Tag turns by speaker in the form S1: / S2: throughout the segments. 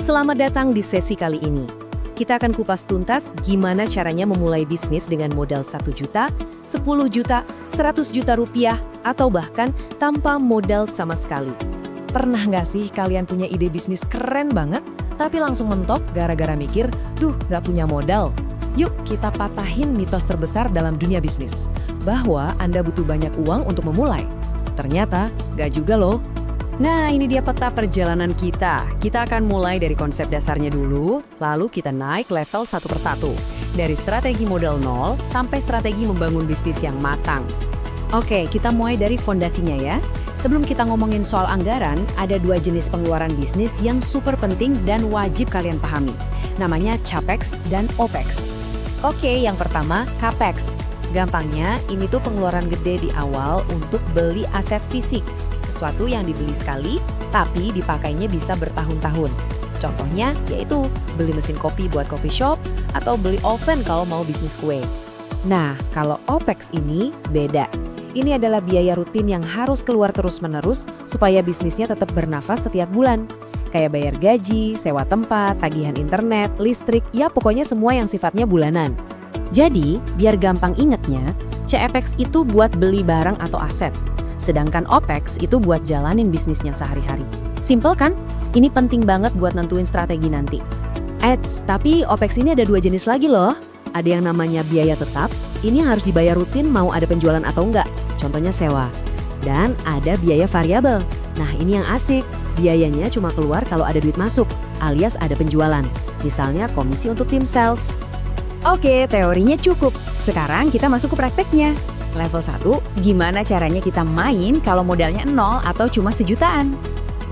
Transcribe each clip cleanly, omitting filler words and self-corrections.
S1: Selamat datang di sesi kali ini. Kita akan kupas tuntas gimana caranya memulai bisnis dengan modal 1 juta, 10 juta, 100 juta rupiah, atau bahkan tanpa modal sama sekali. Pernah nggak sih kalian punya ide bisnis keren banget, tapi langsung mentok gara-gara mikir, nggak punya modal? Yuk kita patahin mitos terbesar dalam dunia bisnis, bahwa Anda butuh banyak uang untuk memulai. Ternyata nggak juga loh. Nah, ini dia peta perjalanan kita. Kita akan mulai dari konsep dasarnya dulu, lalu kita naik level satu persatu. Dari strategi modal nol sampai strategi membangun bisnis yang matang. Oke, kita mulai dari fondasinya ya. Sebelum kita ngomongin soal anggaran, ada 2 jenis pengeluaran bisnis yang super penting dan wajib kalian pahami. Namanya CAPEX dan OPEX. Oke, yang pertama, CAPEX. Gampangnya, ini tuh pengeluaran gede di awal untuk beli aset fisik. Sesuatu yang dibeli sekali, tapi dipakainya bisa bertahun-tahun. Contohnya yaitu beli mesin kopi buat coffee shop atau beli oven kalau mau bisnis kue. Nah, kalau OPEX ini beda. Ini adalah biaya rutin yang harus keluar terus-menerus supaya bisnisnya tetap bernafas setiap bulan. Kayak bayar gaji, sewa tempat, tagihan internet, listrik, ya pokoknya semua yang sifatnya bulanan. Jadi, biar gampang ingetnya, CAPEX itu buat beli barang atau aset. Sedangkan OPEX itu buat jalanin bisnisnya sehari-hari. Simpel kan? Ini penting banget buat nentuin strategi nanti. Tapi OPEX ini ada 2 jenis lagi loh. Ada yang namanya biaya tetap, ini harus dibayar rutin mau ada penjualan atau enggak. Contohnya sewa. Dan ada biaya variabel. Nah ini yang asik, biayanya cuma keluar kalau ada duit masuk, alias ada penjualan. Misalnya komisi untuk tim sales. Oke, teorinya cukup. Sekarang kita masuk ke prakteknya. Level 1, gimana caranya kita main kalau modalnya 0 atau cuma sejutaan?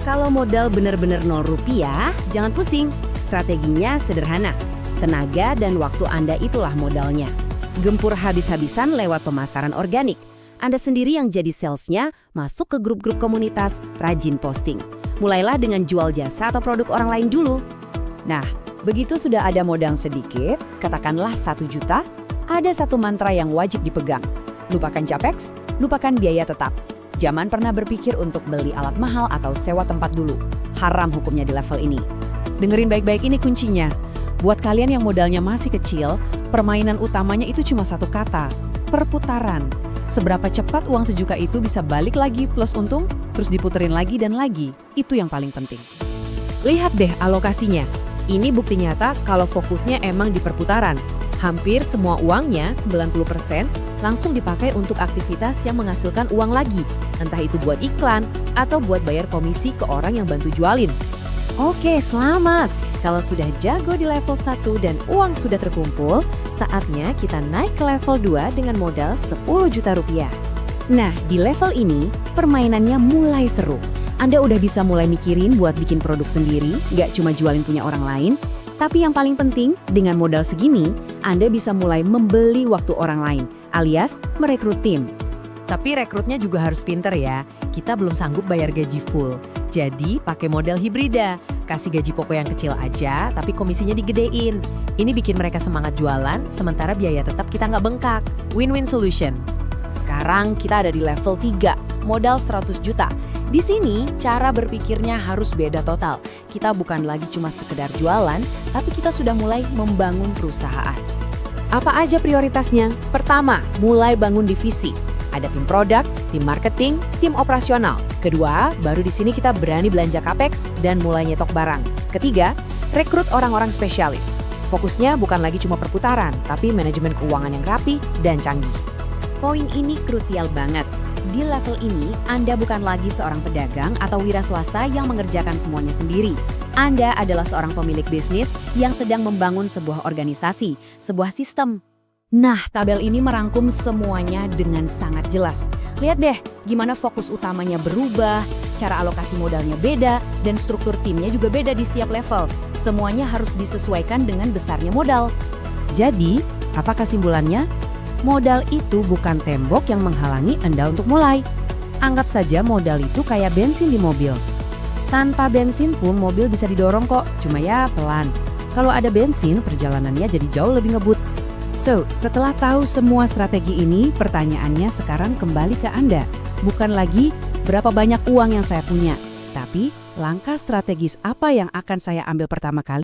S1: Kalau modal bener-bener 0 rupiah, jangan pusing. Strateginya sederhana. Tenaga dan waktu Anda itulah modalnya. Gempur habis-habisan lewat pemasaran organik. Anda sendiri yang jadi salesnya, masuk ke grup-grup komunitas, rajin posting. Mulailah dengan jual jasa atau produk orang lain dulu. Nah, begitu sudah ada modal sedikit, katakanlah 1 juta, ada satu mantra yang wajib dipegang. Lupakan CAPEX, lupakan biaya tetap. Jangan pernah berpikir untuk beli alat mahal atau sewa tempat dulu. Haram hukumnya di level ini. Dengerin baik-baik ini kuncinya. Buat kalian yang modalnya masih kecil, permainan utamanya itu cuma satu kata, perputaran. Seberapa cepat uang sejuta itu bisa balik lagi plus untung, terus diputerin lagi dan lagi. Itu yang paling penting. Lihat deh alokasinya. Ini bukti nyata kalau fokusnya emang di perputaran. Hampir semua uangnya, 90%, langsung dipakai untuk aktivitas yang menghasilkan uang lagi. Entah itu buat iklan, atau buat bayar komisi ke orang yang bantu jualin. Oke, selamat! Kalau sudah jago di level 1 dan uang sudah terkumpul, saatnya kita naik ke level 2 dengan modal 10 juta rupiah. Nah, di level ini, permainannya mulai seru. Anda udah bisa mulai mikirin buat bikin produk sendiri, nggak cuma jualin punya orang lain. Tapi yang paling penting, dengan modal segini, Anda bisa mulai membeli waktu orang lain, alias merekrut tim. Tapi rekrutnya juga harus pinter ya, kita belum sanggup bayar gaji full. Jadi pakai model hibrida, kasih gaji pokok yang kecil aja, tapi komisinya digedein. Ini bikin mereka semangat jualan, sementara biaya tetap kita nggak bengkak. Win-win solution. Sekarang kita ada di level 3, modal 100 juta. Di sini, cara berpikirnya harus beda total. Kita bukan lagi cuma sekedar jualan, tapi kita sudah mulai membangun perusahaan. Apa aja prioritasnya? Pertama, mulai bangun divisi. Ada tim produk, tim marketing, tim operasional. Kedua, baru di sini kita berani belanja CAPEX dan mulai nyetok barang. Ketiga, rekrut orang-orang spesialis. Fokusnya bukan lagi cuma perputaran, tapi manajemen keuangan yang rapi dan canggih. Poin ini krusial banget. Di level ini, Anda bukan lagi seorang pedagang atau wira swasta yang mengerjakan semuanya sendiri. Anda adalah seorang pemilik bisnis yang sedang membangun sebuah organisasi, sebuah sistem. Nah, tabel ini merangkum semuanya dengan sangat jelas. Lihat deh, gimana fokus utamanya berubah, cara alokasi modalnya beda, dan struktur timnya juga beda di setiap level. Semuanya harus disesuaikan dengan besarnya modal. Jadi, apa kesimpulannya? Modal itu bukan tembok yang menghalangi Anda untuk mulai. Anggap saja modal itu kayak bensin di mobil. Tanpa bensin pun mobil bisa didorong kok, cuma ya pelan. Kalau ada bensin, perjalanannya jadi jauh lebih ngebut. So, setelah tahu semua strategi ini, pertanyaannya sekarang kembali ke Anda. Bukan lagi berapa banyak uang yang saya punya, tapi
S2: langkah strategis apa yang akan saya ambil pertama kali?